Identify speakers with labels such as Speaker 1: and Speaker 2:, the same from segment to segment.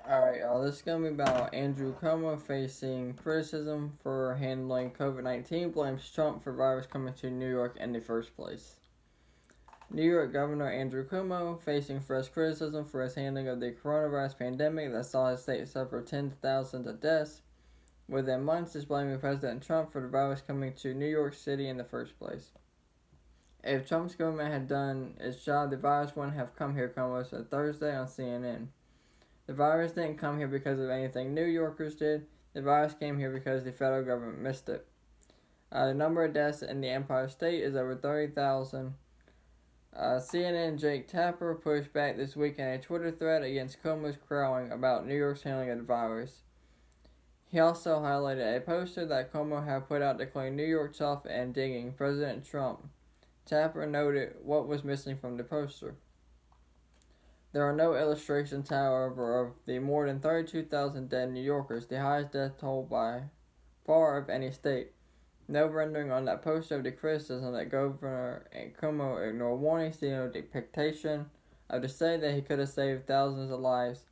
Speaker 1: Alright, y'all, this is going to be about Andrew Cumo facing criticism for handling COVID-19, blames Trump for virus coming to New York in the first place. New York Governor Andrew Cumo facing fresh criticism for his handling of the coronavirus pandemic that saw his state suffer tens of thousands of deaths within months is blaming President Trump for the virus coming to New York City in the first place. If Trump's government had done its job, the virus wouldn't have come here, Cumo said Thursday on CNN. The virus didn't come here because of anything New Yorkers did. The virus came here because the federal government missed it. The number of deaths in the Empire State is over 30,000. CNN Jake Tapper pushed back this week in a Twitter thread against Cuomo's crowing about New York's handling of the virus. He also highlighted a poster that Cuomo had put out declaring New York tough and digging President Trump. Tapper noted what was missing from the poster. There are no illustrations, however, of the more than 32,000 dead New Yorkers, the highest death toll by far of any state. No rendering on that poster of the criticism that Governor Cuomo ignored warnings, no depiction of the state that he could have saved thousands of lives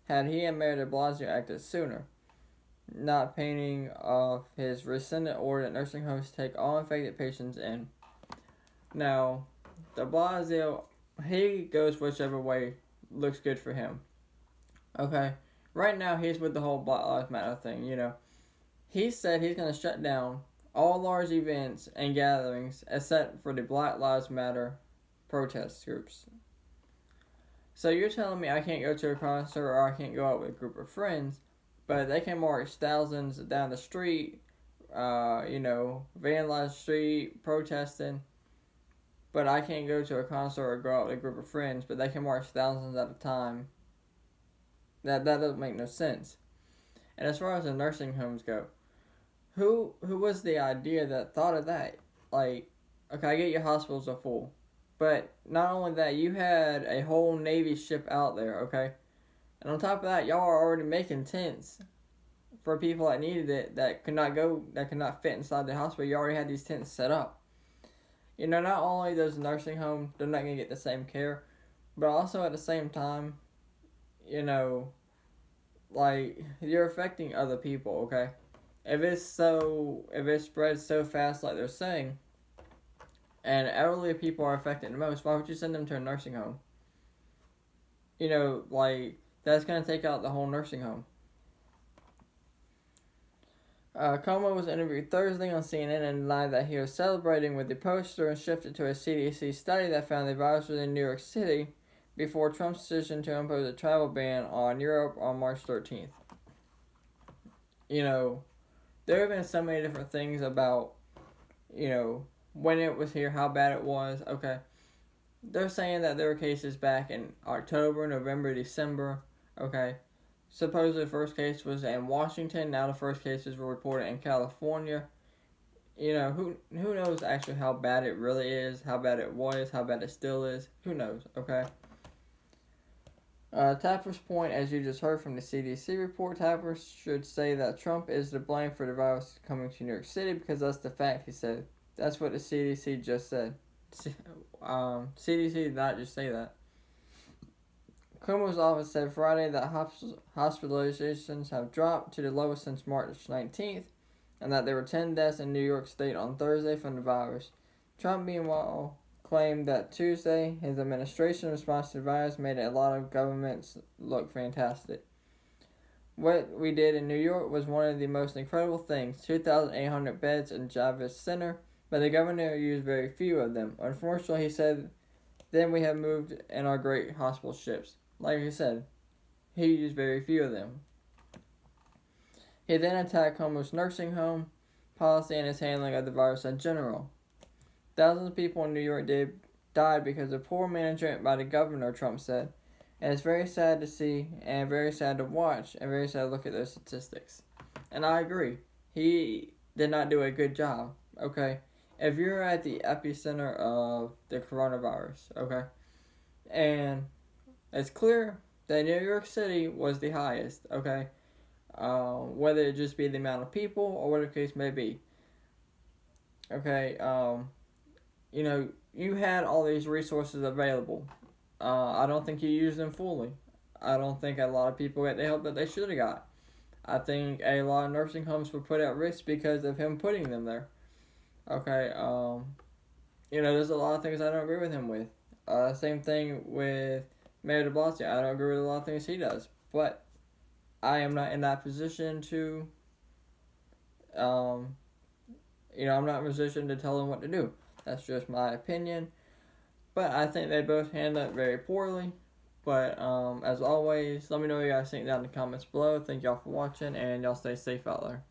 Speaker 1: had he and Mayor de Blasio acted sooner. Not painting of his rescinded order that nursing homes take all infected patients in. Now, de Blasio, he goes whichever way looks good for him. Okay? Right now, he's with the whole Black Lives Matter thing, He said he's going to shut down all large events and gatherings except for the Black Lives Matter protest groups. So you're telling me I can't go to a concert or I can't go out with a group of friends, but they can march thousands down the street, vandalize the street, protesting, but I can't go to a concert or go out with a group of friends, but they can march thousands at a time. That doesn't make no sense. And as far as the nursing homes go, who was the idea that thought of that? Like, okay, I get your hospitals are full, but not only that, you had a whole Navy ship out there, okay? And on top of that, y'all are already making tents for people that needed it that could not fit inside the hospital. You already had these tents set up. Not only does the nursing home, they're not going to get the same care, but also at the same time, you're affecting other people, okay? If it spreads so fast like they're saying, and elderly people are affected the most, why would you send them to a nursing home? That's going to take out the whole nursing home. Cuomo was interviewed Thursday on CNN and denied that he was celebrating with the poster and shifted to a CDC study that found the virus was in New York City before Trump's decision to impose a travel ban on Europe on March 13th. There have been so many different things about, when it was here, how bad it was. Okay. They're saying that there were cases back in October, November, December. Okay. Supposedly the first case was in Washington. Now the first cases were reported in California. Who knows actually how bad it really is, how bad it was, how bad it still is. Who knows, okay? Tapper's point, as you just heard from the CDC report, Tapper should say that Trump is to blame for the virus coming to New York City because that's the fact, he said. That's what the CDC just said. CDC did not just say that. Cuomo's office said Friday that hospitalizations have dropped to the lowest since March 19th and that there were 10 deaths in New York State on Thursday from the virus. Trump, meanwhile, claimed that Tuesday his administration's response to the virus made a lot of governments look fantastic. What we did in New York was one of the most incredible things, 2,800 beds in Javits Center, but the governor used very few of them. Unfortunately, he said, then we have moved in our great hospital ships. Like I said, he used very few of them. He then attacked Cuomo's nursing home policy and his handling of the virus in general. Thousands of people in New York died because of poor management by the governor, Trump said. And it's very sad to see, and very sad to watch, and very sad to look at those statistics. And I agree. He did not do a good job, okay? If you're at the epicenter of the coronavirus, okay? And it's clear that New York City was the highest, okay? Whether it just be the amount of people or whatever the case may be. Okay, you had all these resources available. I don't think you used them fully. I don't think a lot of people get the help that they should have got. I think a lot of nursing homes were put at risk because of him putting them there. Okay, there's a lot of things I don't agree with him with. Same thing with Mayor de Blasio. I don't agree with a lot of things he does. But I am not in that position to, um, I'm not in a position to tell him what to do. That's just my opinion. But I think they both handled it very poorly. But as always, let me know what you guys think down in the comments below. Thank y'all for watching, and y'all stay safe out there.